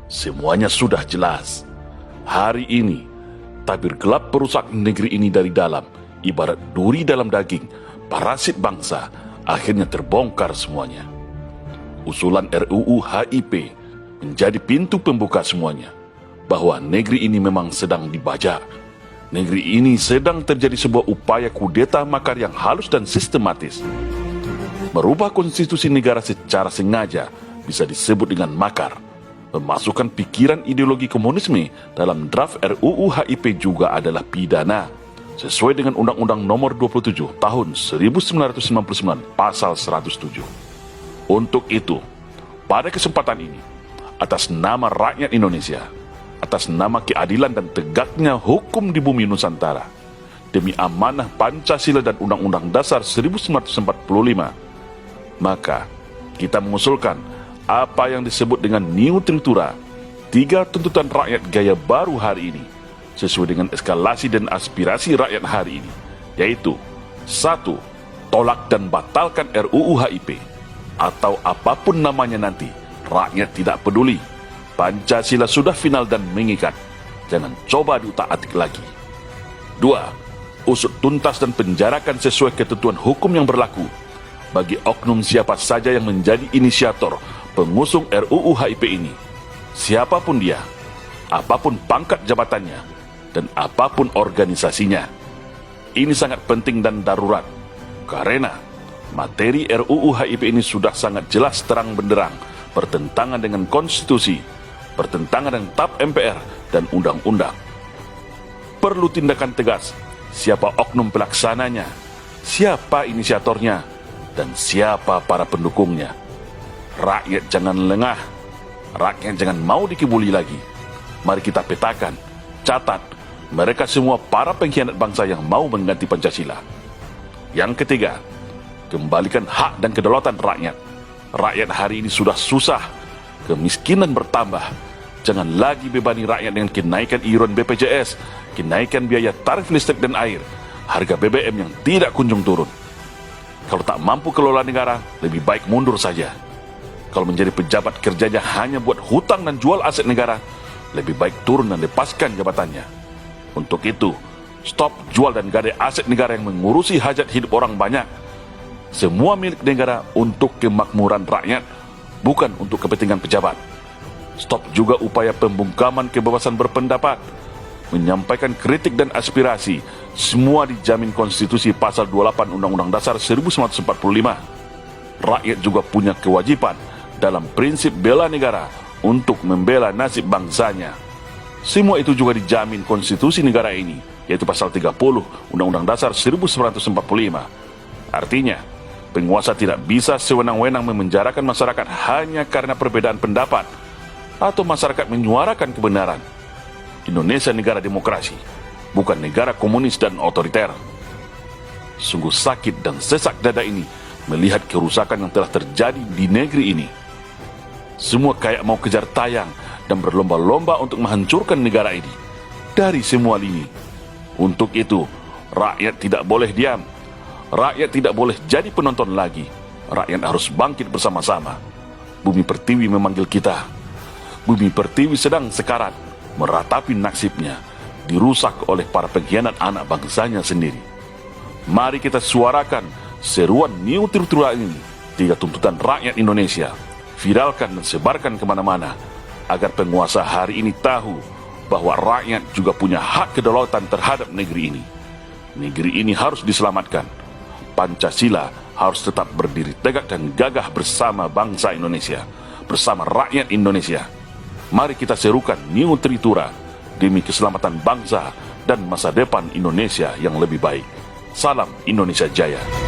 Semuanya sudah jelas. Hari ini, tabir gelap perusak negeri ini dari dalam, ibarat duri dalam daging, parasit bangsa, akhirnya terbongkar semuanya. Usulan RUU HIP menjadi pintu pembuka semuanya, bahwa negeri ini memang sedang dibajak. Negeri ini sedang terjadi sebuah upaya kudeta makar yang halus dan sistematis. Merubah konstitusi negara secara sengaja bisa disebut dengan makar. Memasukkan pikiran ideologi komunisme dalam draft RUU HIP juga adalah pidana, sesuai dengan Undang-Undang Nomor 27 Tahun 1999 Pasal 107. Untuk itu, pada kesempatan ini, atas nama rakyat Indonesia, atas nama keadilan dan tegaknya hukum di bumi Nusantara, demi amanah Pancasila dan Undang-Undang Dasar 1945, maka kita mengusulkan apa yang disebut dengan New Tritura, 3 tuntutan rakyat gaya baru hari ini, sesuai dengan eskalasi dan aspirasi rakyat hari ini, yaitu 1. Tolak dan batalkan RUU HIP, atau apapun namanya nanti, rakyat tidak peduli. Pancasila sudah final dan mengikat, jangan coba diutak-atik lagi. 2. Usut tuntas dan penjarakan sesuai ketentuan hukum yang berlaku bagi oknum siapa saja yang menjadi inisiator pengusung RUU HIP ini, siapapun dia, apapun pangkat jabatannya, dan apapun organisasinya. Ini sangat penting dan darurat, karena materi RUU HIP ini sudah sangat jelas terang benderang bertentangan dengan konstitusi, bertentangan dengan TAP MPR dan undang-undang. Perlu tindakan tegas, siapa oknum pelaksananya, siapa inisiatornya, dan siapa para pendukungnya. Rakyat jangan lengah, rakyat jangan mau dikibuli lagi. Mari kita petakan, catat, mereka semua para pengkhianat bangsa yang mau mengganti Pancasila. Yang ketiga, kembalikan hak dan kedaulatan rakyat. Rakyat hari ini sudah susah, kemiskinan bertambah. Jangan lagi bebani rakyat dengan kenaikan iuran BPJS, kenaikan biaya tarif listrik dan air, harga BBM yang tidak kunjung turun. Kalau tak mampu kelola negara, lebih baik mundur saja. Kalau menjadi pejabat kerjanya hanya buat hutang dan jual aset negara, lebih baik turun dan lepaskan jabatannya. Untuk itu, stop jual dan gadai aset negara yang mengurusi hajat hidup orang banyak. Semua milik negara untuk kemakmuran rakyat, bukan untuk kepentingan pejabat. Stop juga upaya pembungkaman kebebasan berpendapat, menyampaikan kritik dan aspirasi, semua dijamin konstitusi pasal 28 Undang-Undang Dasar 1945. Rakyat juga punya kewajiban dalam prinsip bela negara untuk membela nasib bangsanya. Semua itu juga dijamin konstitusi negara ini, yaitu pasal 30 Undang-Undang Dasar 1945. Artinya, penguasa tidak bisa sewenang-wenang memenjarakan masyarakat hanya karena perbedaan pendapat atau masyarakat menyuarakan kebenaran. Indonesia negara demokrasi, bukan negara komunis dan otoriter. Sungguh sakit dan sesak dada ini melihat kerusakan yang telah terjadi di negeri ini. Semua kayak mau kejar tayang dan berlomba-lomba untuk menghancurkan negara ini dari semua lini. Untuk itu, rakyat tidak boleh diam. Rakyat tidak boleh jadi penonton lagi. Rakyat harus bangkit bersama-sama. Bumi Pertiwi memanggil kita. Bumi Pertiwi sedang sekarat, meratapi nasibnya, dirusak oleh para pengkhianat anak bangsanya sendiri. Mari kita suarakan seruan New Tritura ini, 3 tuntutan rakyat Indonesia. Viralkan dan sebarkan kemana-mana, agar penguasa hari ini tahu bahwa rakyat juga punya hak kedaulatan terhadap negeri ini. Negeri ini harus diselamatkan. Pancasila harus tetap berdiri tegak dan gagah bersama bangsa Indonesia, bersama rakyat Indonesia. Mari kita serukan New Tritura demi keselamatan bangsa dan masa depan Indonesia yang lebih baik. Salam Indonesia Jaya.